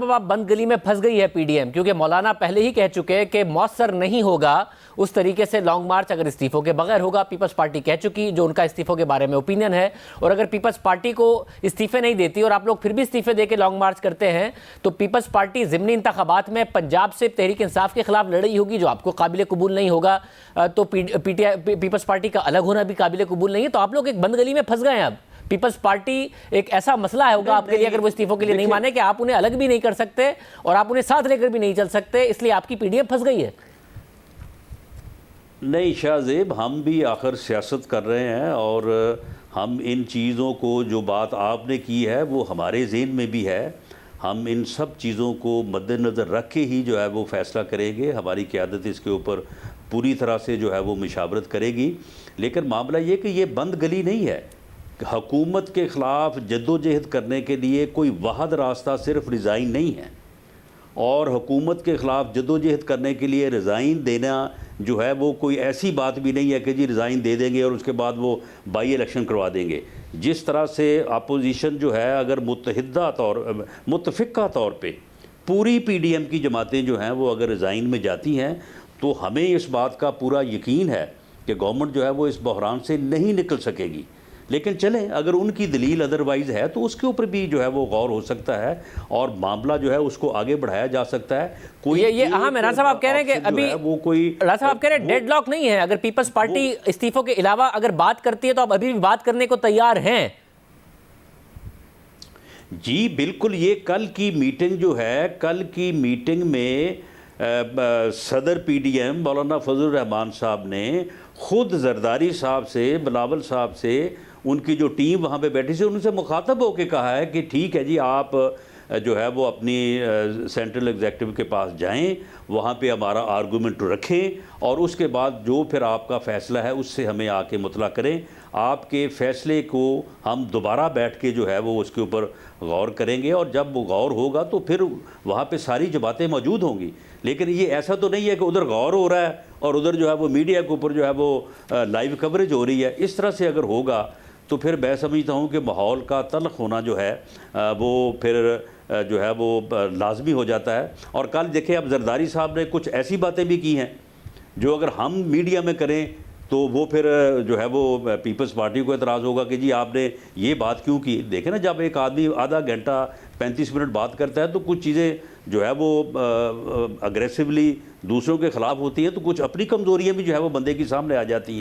اب بند گلی میں پھنس گئی ہے پی ڈی ایم، کیونکہ مولانا پہلے ہی کہہ چکے کہ مؤثر نہیں ہوگا اس طریقے سے لانگ مارچ اگر استعفوں کے بغیر ہوگا۔ پیپلز پارٹی کہہ چکی جو ان کا استعفوں کے بارے میں اوپینین ہے، اور اگر پیپلز پارٹی کو استعفے نہیں دیتی اور آپ لوگ پھر بھی استعفے دے کے لانگ مارچ کرتے ہیں تو پیپلز پارٹی ضمنی انتخابات میں پنجاب سے تحریک انصاف کے خلاف لڑائی ہوگی جو آپ کو قابل قبول نہیں ہوگا، تو پیپلز پارٹی کا الگ ہونا بھی قابل قبول نہیں ہے۔ تو آپ لوگ ایک بند گلی میں پھنس گئے ہیں۔ اب پیپلز پارٹی ایک ایسا مسئلہ ہوگا آپ کے لیے اگر وہ استعفوں کے لیے نہیں مانے کہ آپ انہیں الگ بھی نہیں کر سکتے اور آپ انہیں ساتھ لے کر بھی نہیں چل سکتے، اس لیے آپ کی پی ڈی ایم پھنس گئی ہے۔ نہیں شاہ زیب، ہم بھی آخر سیاست کر رہے ہیں اور ہم ان چیزوں کو جو بات آپ نے کی ہے وہ ہمارے ذہن میں بھی ہے۔ ہم ان سب چیزوں کو مد نظر رکھ کے ہی جو ہے وہ فیصلہ کریں گے۔ ہماری قیادت اس کے اوپر پوری طرح سے جو ہے وہ مشاورت کرے گی، لیکن معاملہ یہ کہ یہ بند گلی نہیں ہے۔ حکومت کے خلاف جدوجہد کرنے کے لیے کوئی واحد راستہ صرف ریزائن نہیں ہے، اور حکومت کے خلاف جدوجہد کرنے کے لیے ریزائن دینا جو ہے وہ کوئی ایسی بات بھی نہیں ہے کہ جی ریزائن دے دیں گے اور اس کے بعد وہ بائی الیکشن کروا دیں گے۔ جس طرح سے اپوزیشن جو ہے اگر متفقہ طور پہ پوری پی ڈی ایم کی جماعتیں جو ہیں وہ اگر ریزائن میں جاتی ہیں تو ہمیں اس بات کا پورا یقین ہے کہ گورنمنٹ جو ہے وہ اس بحران سے نہیں نکل سکے گی۔ لیکن چلیں اگر ان کی دلیل ادروائز ہے تو اس کے اوپر بھی جو ہے وہ غور ہو سکتا ہے اور معاملہ جو ہے اس کو آگے بڑھایا جا سکتا ہے۔ یہ اہم ہے۔ راز صاحب آپ کہہ رہے ہیں کہ ابھی راز صاحب آپ کہہ رہے ہیں ڈیڈ لاک نہیں ہے، اگر پیپلز پارٹی استعفوں کے علاوہ اگر بات کرتی ہے تو آپ ابھی بھی بات کرنے کو تیار ہیں؟ جی بالکل، یہ کل کی میٹنگ جو ہے، کل کی میٹنگ میں صدر پی ڈی ایم مولانا فضل الرحمان صاحب نے خود زرداری صاحب سے، بلاول صاحب سے، ان کی جو ٹیم وہاں پہ بیٹھی سے ان سے مخاطب ہو کے کہا ہے کہ ٹھیک ہے جی آپ جو ہے وہ اپنی سینٹرل ایگزیکٹو کے پاس جائیں، وہاں پہ ہمارا آرگومنٹ رکھیں اور اس کے بعد جو پھر آپ کا فیصلہ ہے اس سے ہمیں آ کے مطلع کریں۔ آپ کے فیصلے کو ہم دوبارہ بیٹھ کے جو ہے وہ اس کے اوپر غور کریں گے، اور جب وہ غور ہوگا تو پھر وہاں پہ ساری جماعتیں موجود ہوں گی۔ لیکن یہ ایسا تو نہیں ہے کہ ادھر غور ہو رہا ہے اور ادھر جو ہے وہ میڈیا کے اوپر جو ہے وہ لائیو کوریج ہو رہی ہے۔ اس طرح سے اگر ہوگا تو پھر میں سمجھتا ہوں کہ ماحول کا تلخ ہونا جو ہے وہ پھر جو ہے وہ لازمی ہو جاتا ہے۔ اور کل دیکھیں اب زرداری صاحب نے کچھ ایسی باتیں بھی کی ہیں جو اگر ہم میڈیا میں کریں تو وہ پھر جو ہے وہ پیپلز پارٹی کو اعتراض ہوگا کہ جی آپ نے یہ بات کیوں کی۔ دیکھیں نا، جب ایک آدمی آدھا گھنٹہ 35 منٹ بات کرتا ہے تو کچھ چیزیں جو ہے وہ اگریسولی دوسروں کے خلاف ہوتی ہیں، تو کچھ اپنی کمزوریاں بھی جو ہے وہ بندے کی سامنے آ جاتی ہیں۔